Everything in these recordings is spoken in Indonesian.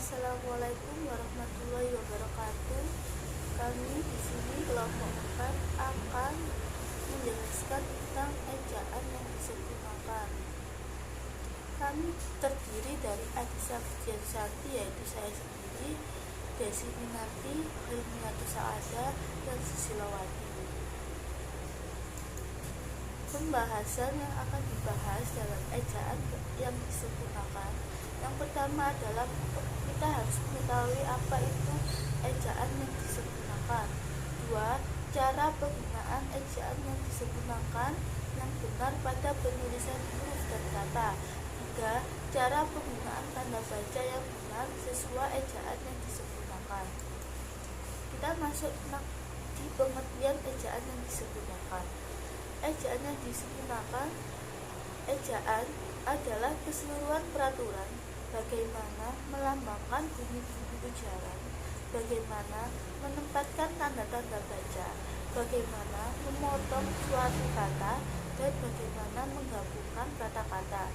Assalamualaikum warahmatullahi wabarakatuh. Kami di sini kelompok 4 akan menjelaskan tentang ejaan yang disempurnakan. Kami terdiri dari Adisa Pujiansanti, yaitu saya sendiri, Desi Minarti, Hilmiatus Saada, dan Susilowati. Pembahasan yang akan dibahas dalam ejaan yang disempurnakan, yang pertama adalah kita harus mengetahui apa itu ejaan yang disempurnakan. 2. Cara penggunaan ejaan yang disempurnakan yang benar pada penulisan huruf dan kata. 3. Cara penggunaan tanda baca yang benar sesuai ejaan yang disempurnakan. Kita masuk di pengertian ejaan yang disempurnakan. Ejaan yang disempurnakan, ejaan adalah keseluruhan peraturan bagaimana melambangkan bunyi-bunyi ujaran, bagaimana menempatkan tanda-tanda baca, bagaimana memotong suatu kata, dan bagaimana menggabungkan kata-kata.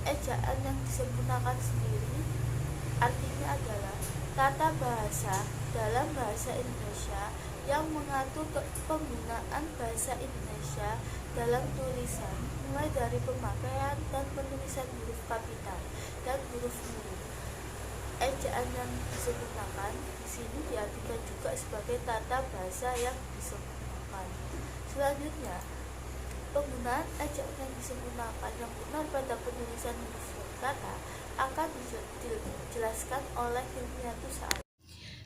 Ejaan yang disempurnakan sendiri artinya adalah tata bahasa dalam bahasa Indonesia yang mengatur penggunaan bahasa Indonesia dalam tulisan, mulai dari pemakaian dan penulisan huruf kapital dan huruf mirip. Ejaan yang disempurnakan di sini diartikan juga sebagai tata bahasa yang disempurnakan. Selanjutnya, penggunaan ejaan yang disempurnakan yang benar pada penulisan huruf dan kata akan dijelaskan oleh Hilmiatus Saada.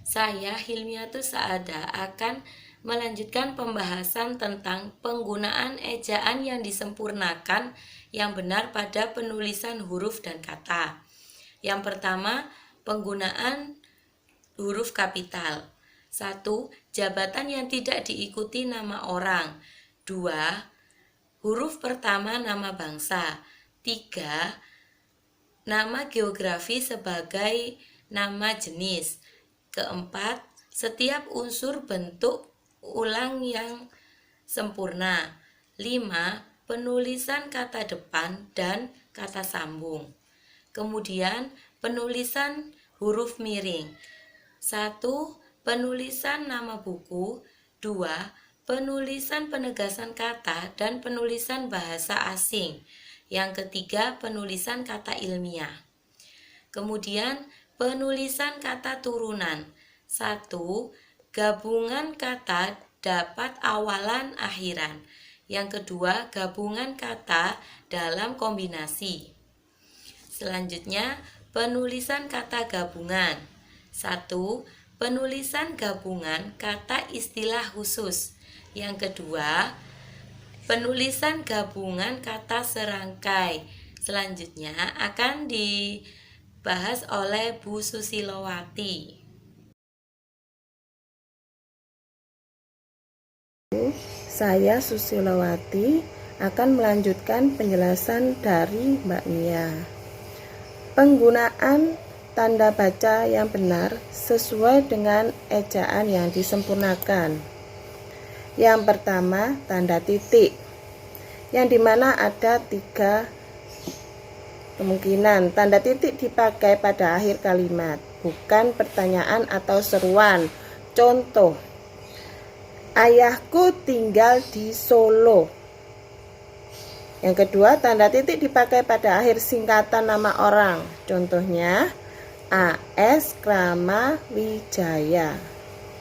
Saya, Hilmiatus Saada, akan melanjutkan pembahasan tentang penggunaan ejaan yang disempurnakan yang benar pada penulisan huruf dan kata. Yang pertama, penggunaan huruf kapital. 1. Jabatan yang tidak diikuti nama orang. 2. Huruf pertama nama bangsa. 3. Nama geografi sebagai nama jenis. 4. Setiap unsur bentuk ulang yang sempurna. 5. Penulisan kata depan dan kata sambung. Kemudian penulisan huruf miring. 1. Penulisan nama buku. 2. Penulisan penegasan kata dan penulisan bahasa asing. Yang ketiga, penulisan kata ilmiah. Kemudian penulisan kata turunan. 1. Gabungan kata dapat awalan akhiran. Yang kedua, gabungan kata dalam kombinasi. Selanjutnya, penulisan kata gabungan. 1. Penulisan gabungan kata istilah khusus. Yang kedua, penulisan gabungan kata serangkai. Selanjutnya akan dibahas oleh Bu Susilowati. Saya Susilowati akan melanjutkan penjelasan dari Mbak Mia. Penggunaan tanda baca yang benar sesuai dengan ejaan yang disempurnakan. Yang pertama, tanda titik, yang dimana ada 3 kemungkinan. Tanda titik dipakai pada akhir kalimat, bukan pertanyaan atau seruan. Contoh, ayahku tinggal di Solo. Yang kedua, tanda titik dipakai pada akhir singkatan nama orang. Contohnya, A.S. Krama Wijaya.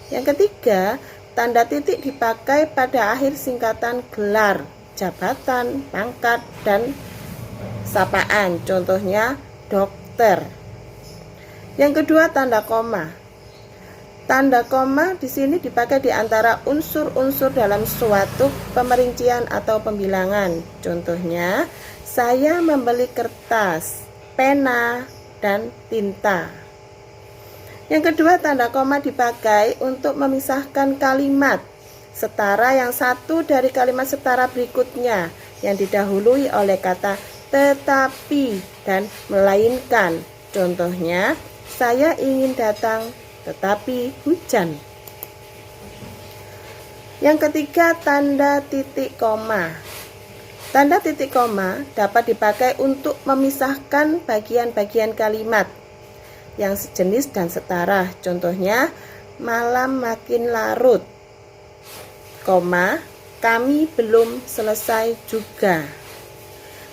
Yang ketiga, tanda titik dipakai pada akhir singkatan gelar, jabatan, pangkat, dan sapaan. Contohnya, dokter. Yang kedua, tanda koma. Tanda koma di sini dipakai di antara unsur-unsur dalam suatu pemerincian atau pembilangan. Contohnya, saya membeli kertas, pena, dan tinta. Yang kedua, tanda koma dipakai untuk memisahkan kalimat setara yang satu dari kalimat setara berikutnya yang didahului oleh kata tetapi dan melainkan. Contohnya, saya ingin datang tetapi hujan. Yang ketiga, tanda titik koma. Tanda titik koma dapat dipakai untuk memisahkan bagian-bagian kalimat. yang sejenis dan setara. Contohnya, malam makin larut, koma, kami belum selesai juga.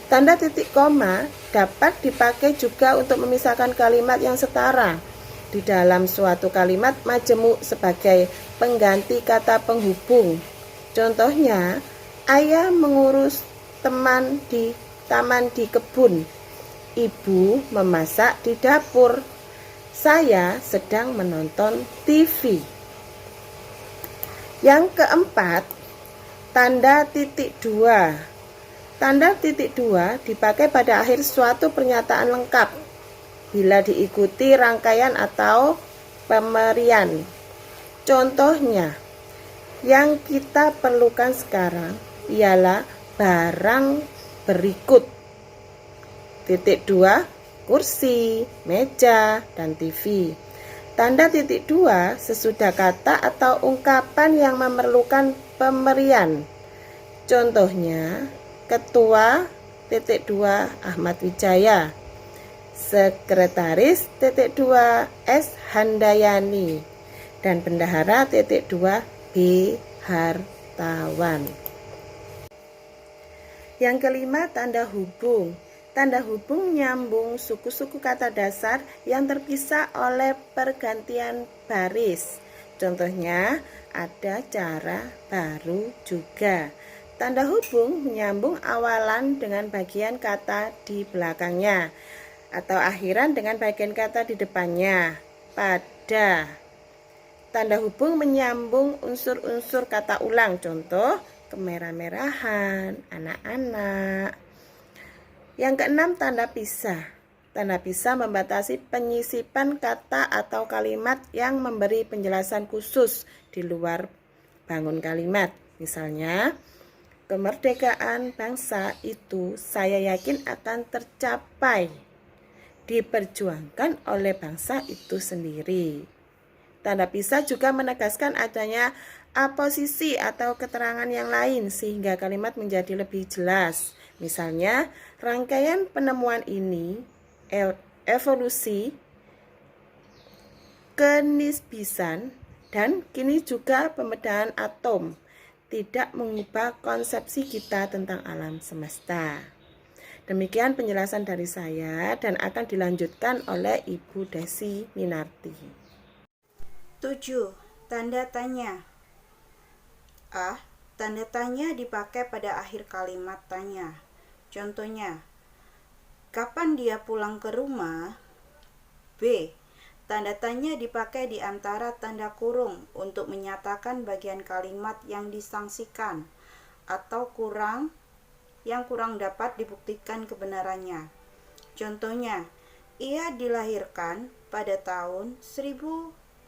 Tanda titik koma dapat dipakai juga untuk memisahkan kalimat yang setara. Di dalam suatu kalimat majemuk sebagai pengganti kata penghubung. Contohnya, ayah mengurus teman di taman di kebun. Ibu memasak di dapur. Saya sedang menonton TV. Yang keempat, tanda titik dua. Tanda titik dua dipakai pada akhir suatu pernyataan lengkap bila diikuti rangkaian atau pemerian. Contohnya, yang kita perlukan sekarang ialah barang berikut. Titik dua, kursi, meja, dan TV. Tanda titik dua sesudah kata atau ungkapan yang memerlukan pemerian. Contohnya, Ketua titik dua Ahmad Wijaya, Sekretaris titik dua S Handayani, dan Bendahara titik dua B Hartawan. Yang kelima, tanda hubung. Tanda hubung nyambung suku-suku kata dasar yang terpisah oleh pergantian baris. Contohnya, ada cara baru juga. Tanda hubung menyambung awalan dengan bagian kata di belakangnya atau akhiran dengan bagian kata di depannya. Pada. Tanda hubung menyambung unsur-unsur kata ulang. Contoh, kemerah-merahan, anak-anak. Yang keenam, tanda pisah. Tanda pisah membatasi penyisipan kata atau kalimat yang memberi penjelasan khusus di luar bangun kalimat. Misalnya, kemerdekaan bangsa itu saya yakin akan tercapai, diperjuangkan oleh bangsa itu sendiri. Tanda pisah juga menegaskan adanya aposisi atau keterangan yang lain sehingga kalimat menjadi lebih jelas. Misalnya, rangkaian penemuan ini, evolusi, kenisbisan, dan kini juga pembedahan atom, tidak mengubah konsepsi kita tentang alam semesta. Demikian penjelasan dari saya dan akan dilanjutkan oleh Ibu Desi Minarti. 7. Tanda tanya. A. Tanda tanya dipakai pada akhir kalimat tanya. Contohnya, kapan dia pulang ke rumah? B. Tanda tanya dipakai di antara tanda kurung untuk menyatakan bagian kalimat yang disangsikan atau yang kurang dapat dibuktikan kebenarannya. Contohnya, ia dilahirkan pada tahun 1683.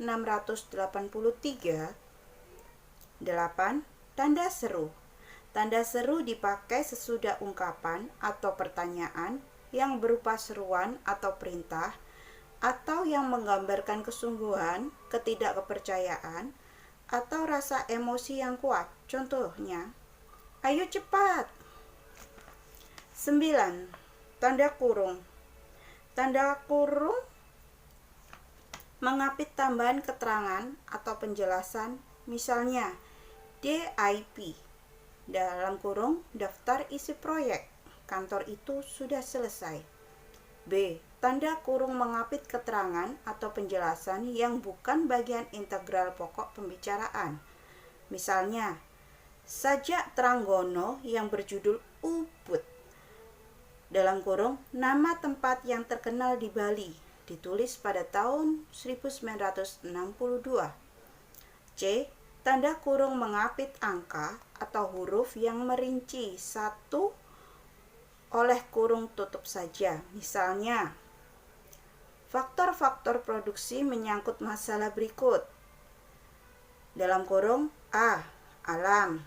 8. Tanda seru. Tanda seru dipakai sesudah ungkapan atau pertanyaan yang berupa seruan atau perintah atau yang menggambarkan kesungguhan, ketidakpercayaan, atau rasa emosi yang kuat. Contohnya, ayo cepat. 9. Tanda kurung. Tanda kurung mengapit tambahan keterangan atau penjelasan, misalnya DIP, dalam kurung daftar isi proyek, kantor itu sudah selesai. B. Tanda kurung mengapit keterangan atau penjelasan yang bukan bagian integral pokok pembicaraan. Misalnya, sajak Tranggono yang berjudul Ubud, dalam kurung nama tempat yang terkenal di Bali, ditulis pada tahun 1962. C. Tanda kurung mengapit angka atau huruf yang merinci satu oleh kurung tutup saja. Misalnya, faktor-faktor produksi menyangkut masalah berikut. Dalam kurung A. Alam.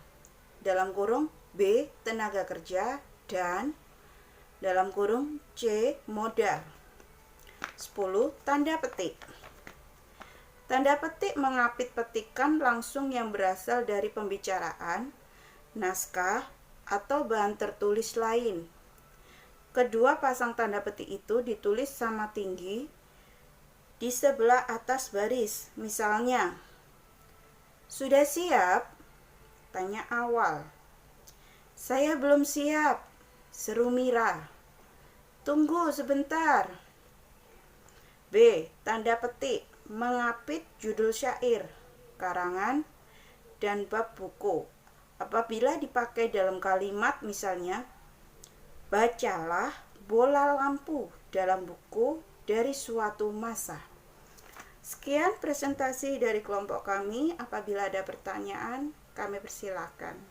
Dalam kurung B. Tenaga kerja. Dan dalam kurung C. Modal. 10. Tanda petik. Tanda petik mengapit petikan langsung yang berasal dari pembicaraan, naskah, atau bahan tertulis lain. Kedua pasang tanda petik itu ditulis sama tinggi di sebelah atas baris. Misalnya, sudah siap? Tanya awal. Saya belum siap, seru Mira. Tunggu sebentar. B. Tanda petik, mengapit judul syair, karangan, dan bab buku. Apabila dipakai dalam kalimat misalnya, bacalah bola lampu dalam buku dari suatu masa. Sekian presentasi dari kelompok kami. Apabila ada pertanyaan, kami persilakan.